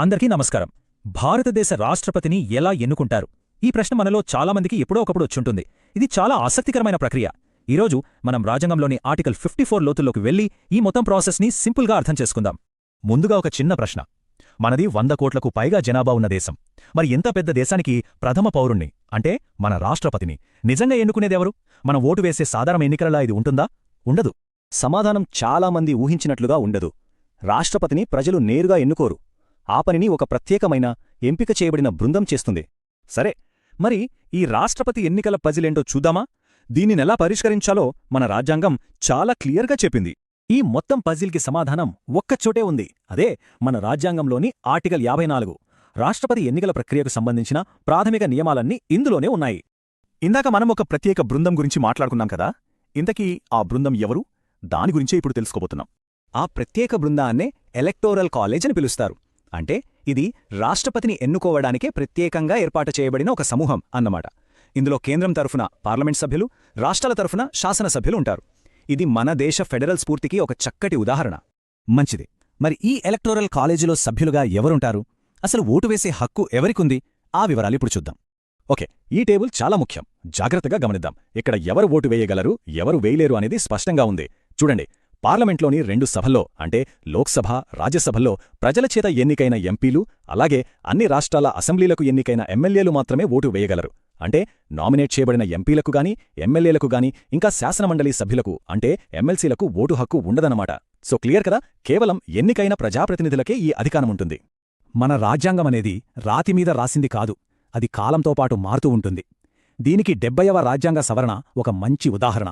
అందరికీ నమస్కారం. భారతదేశ రాష్ట్రపతిని ఎలా ఎన్నుకుంటారు? ఈ ప్రశ్న మనలో చాలామందికి ఎప్పుడో ఒకప్పుడు వచ్చుంటుంది. ఇది చాలా ఆసక్తికరమైన ప్రక్రియ. ఈరోజు మనం రాజ్యాంగంలోని ఆర్టికల్ 54 లోతుల్లోకి వెళ్లి ఈ మొత్తం ప్రాసెస్ని సింపుల్గా అర్థం చేసుకుందాం. ముందుగా ఒక చిన్న ప్రశ్న. మనది 100 కోట్లకు పైగా జనాభా ఉన్న దేశం. మరి ఎంత పెద్ద దేశానికి ప్రథమ పౌరుణ్ణి, అంటే మన రాష్ట్రపతిని నిజంగా ఎన్నుకునేదెవరు? మనం ఓటు వేసే సాధారణ ఎన్నికలలా ఇది ఉంటుందా? ఉండదు. సమాధానం చాలామంది ఊహించినట్లుగా ఉండదు. రాష్ట్రపతిని ప్రజలు నేరుగా ఎన్నుకోరు. ఆ పనిని ఒక ప్రత్యేకమైన, ఎంపిక చేయబడిన బృందం చేస్తుంది. సరే, మరి ఈ రాష్ట్రపతి ఎన్నికల పజిలేంటో చూద్దామా? దీనినెలా పరిష్కరించాలో మన రాజ్యాంగం చాలా క్లియర్గా చెప్పింది. ఈ మొత్తం పజిల్కి సమాధానం ఒక్కచోటే ఉంది. అదే మన రాజ్యాంగంలోని ఆర్టికల్ 54. రాష్ట్రపతి ఎన్నికల ప్రక్రియకు సంబంధించిన ప్రాథమిక నియమాలన్నీ ఇందులోనే ఉన్నాయి. ఇందాక మనం ఒక ప్రత్యేక బృందం గురించి మాట్లాడుకున్నాం కదా. ఇంతకీ ఆ బృందం ఎవరు? దాని గురించే ఇప్పుడు తెలుసుకోబోతున్నాం. ఆ ప్రత్యేక బృందాన్నే ఎలక్టోరల్ కాలేజ్ అని పిలుస్తారు. అంటే ఇది రాష్ట్రపతిని ఎన్నుకోవడానికే ప్రత్యేకంగా ఏర్పాటు చేయబడిన ఒక సమూహం అన్నమాట. ఇందులో కేంద్రం తరఫున పార్లమెంట్ సభ్యులు, రాష్ట్రాల తరఫున శాసనసభ్యులు ఉంటారు. ఇది మన దేశ ఫెడరల్ స్ఫూర్తికి ఒక చక్కటి ఉదాహరణ. మంచిది. మరి ఈ ఎలక్టోరల్ కాలేజీలో సభ్యులుగా ఎవరుంటారు? అసలు ఓటు వేసే హక్కు ఎవరికుంది? ఆ వివరాలు ఇప్పుడు చూద్దాం. ఓకే, ఈ టేబుల్ చాలా ముఖ్యం. జాగ్రత్తగా గమనిద్దాం. ఇక్కడ ఎవరు ఓటు వేయగలరు, ఎవరు వేయలేరు అనేది స్పష్టంగా ఉంది. చూడండి, పార్లమెంట్లోని 2 సభల్లో, అంటే లోక్సభ, రాజ్యసభల్లో ప్రజల చేత ఎన్నికైన ఎంపీలు, అలాగే అన్ని రాష్ట్రాల అసెంబ్లీలకు ఎన్నికైన ఎమ్మెల్యేలు మాత్రమే ఓటు వేయగలరు. అంటే నామినేట్ చేయబడిన ఎంపీలకు గాని, ఎమ్మెల్యేలకు గాని, ఇంకా శాసనమండలి సభ్యులకు, అంటే ఎమ్మెల్సీలకు ఓటు హక్కు ఉండదన్నమాట. సో క్లియర్ కదా? కేవలం ఎన్నికైన ప్రజాప్రతినిధులకే ఈ అధికారముంటుంది. మన రాజ్యాంగమనేది రాతిమీద రాసింది కాదు. అది కాలంతో పాటు మారుతూ ఉంటుంది. దీనికి 70వ రాజ్యాంగ సవరణ ఒక మంచి ఉదాహరణ.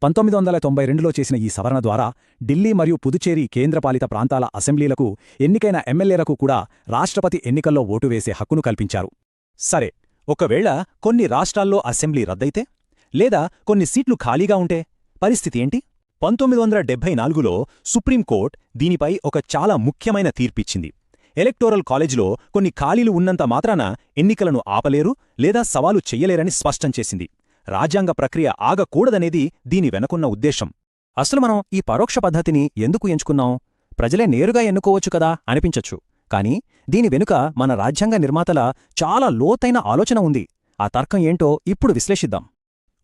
1992లో చేసిన ఈ సవరణ ద్వారా ఢిల్లీ మరియు పుదుచేరి కేంద్రపాలిత ప్రాంతాల అసెంబ్లీలకు ఎన్నికైన ఎమ్మెల్యేలకు కూడా రాష్ట్రపతి ఎన్నికల్లో ఓటు వేసే హక్కును కల్పించారు. సరే, ఒకవేళ కొన్ని రాష్ట్రాల్లో అసెంబ్లీ రద్దయితే, లేదా కొన్ని సీట్లు ఖాళీగా ఉంటే పరిస్థితి ఏంటి? 1974లో సుప్రీంకోర్టు దీనిపై ఒక చాలా ముఖ్యమైన తీర్పిచ్చింది. ఎలక్టోరల్ కాలేజీలో కొన్ని ఖాళీలు ఉన్నంత మాత్రాన ఎన్నికలను ఆపలేరు లేదా సవాలు చెయ్యలేరని స్పష్టం చేసింది. రాజ్యాంగ ప్రక్రియ ఆగకూడదనేది దీని వెనుకున్న ఉద్దేశం. అసలు మనం ఈ పరోక్ష పద్ధతిని ఎందుకు ఎంచుకున్నాం? ప్రజలే నేరుగా ఎన్నుకోవచ్చు కదా అనిపించచ్చు. కానీ దీని వెనుక మన రాజ్యాంగ నిర్మాతల చాలా లోతైన ఆలోచన ఉంది. ఆ తర్కం ఏంటో ఇప్పుడు విశ్లేషిద్దాం.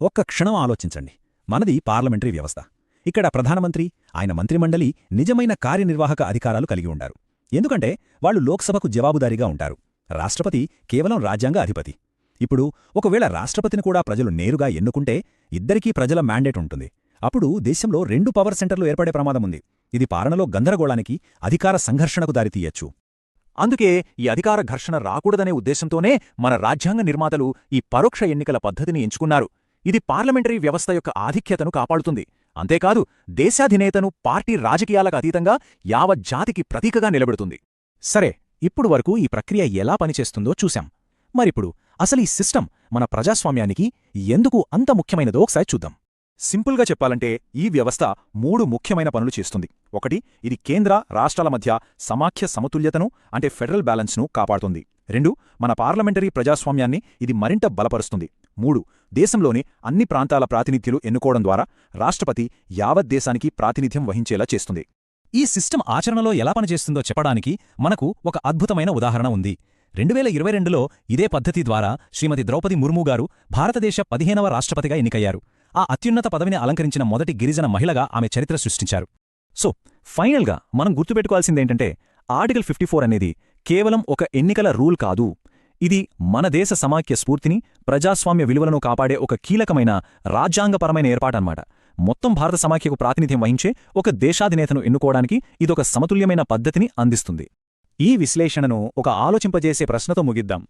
ఒక్క క్షణం ఆలోచించండి. మనది పార్లమెంటరీ వ్యవస్థ. ఇక్కడ ప్రధానమంత్రి, ఆయన మంత్రిమండలి నిజమైన కార్యనిర్వాహక అధికారాలు కలిగి ఉంటారు. ఎందుకంటే వాళ్లు లోక్సభకు జవాబుదారీగా ఉంటారు. రాష్ట్రపతి కేవలం రాజ్యాంగ అధిపతి. ఇప్పుడు ఒకవేళ రాష్ట్రపతిని కూడా ప్రజలు నేరుగా ఎన్నుకుంటే ఇద్దరికీ ప్రజల మ్యాండేట్ ఉంటుంది. అప్పుడు దేశంలో 2 పవర్ సెంటర్లు ఏర్పడే ప్రమాదముంది. ఇది పాలనలో గందరగోళానికి, అధికార సంఘర్షణకు దారితీయచ్చు. అందుకే ఈ అధికార ఘర్షణ రాకూడదనే ఉద్దేశంతోనే మన రాజ్యాంగ నిర్మాతలు ఈ పరోక్ష ఎన్నికల పద్ధతిని ఎంచుకున్నారు. ఇది పార్లమెంటరీ వ్యవస్థ యొక్క ఆధిక్యతను కాపాడుతుంది. అంతేకాదు, దేశాధినేతను పార్టీ రాజకీయాలకు అతీతంగా యావత్ జాతికి ప్రతీకగా నిలబెడుతుంది. సరే, ఇప్పుడు వరకు ఈ ప్రక్రియ ఎలా పనిచేస్తుందో చూశాం. మరిప్పుడు అసలు ఈ సిస్టమ్ మన ప్రజాస్వామ్యానికి ఎందుకు అంత ముఖ్యమైనదో ఒకసారి చూద్దాం. సింపుల్గా చెప్పాలంటే ఈ వ్యవస్థ 3 ముఖ్యమైన పనులు చేస్తుంది. 1, ఇది కేంద్ర, రాష్ట్రాల మధ్య సమాఖ్య సమతుల్యతను, అంటే ఫెడరల్ బ్యాలెన్స్ను కాపాడుతుంది. 2, మన పార్లమెంటరీ ప్రజాస్వామ్యాన్ని ఇది మరింత బలపరుస్తుంది. 3, దేశంలోని అన్ని ప్రాంతాల ప్రాతినిధ్యులు ఎన్నుకోవడం ద్వారా రాష్ట్రపతి యావత్ దేశానికి ప్రాతినిధ్యం వహించేలా చేస్తుంది. ఈ సిస్టమ్ ఆచరణలో ఎలా పనిచేస్తుందో చెప్పడానికి మనకు ఒక అద్భుతమైన ఉదాహరణ ఉంది. 2022లో ఇదే పద్ధతి ద్వారా శ్రీమతి ద్రౌపది ముర్ము గారు భారతదేశ 15వ రాష్ట్రపతిగా ఎన్నికయ్యారు. ఆ అత్యున్నత పదవిని అలంకరించిన మొదటి గిరిజన మహిళగా ఆమె చరిత్ర సృష్టించారు. సో ఫైనల్గా మనం గుర్తుపెట్టుకోవాల్సిందేంటంటే, ఆర్టికల్ 54 అనేది కేవలం ఒక ఎన్నికల రూల్ కాదు. ఇది మన దేశ సమాఖ్య స్ఫూర్తిని, ప్రజాస్వామ్య విలువలను కాపాడే ఒక కీలకమైన రాజ్యాంగపరమైన ఏర్పాటన్నమాట. మొత్తం భారత సమాఖ్యకు ప్రాతినిధ్యం వహించే ఒక దేశాధినేతను ఎన్నుకోవడానికి ఇదొక సమతుల్యమైన పద్ధతిని అందిస్తుంది. ఈ విశ్లేషణను ఒక ఆలోచింపజేసే ప్రశ్నతో ముగిద్దాం.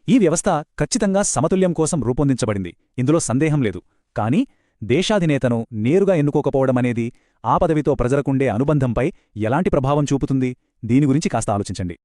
ఈ వ్యవస్థ ఖచ్చితంగా సమతుల్యం కోసం రూపొందించబడింది, ఇందులో సందేహం లేదు. కానీ దేశాధినేతను నేరుగా ఎన్నుకోకపోవడమనేది ఆ పదవితో ప్రజలకుండే అనుబంధంపై ఎలాంటి ప్రభావం చూపుతుంది? దీని గురించి కాస్త ఆలోచించండి.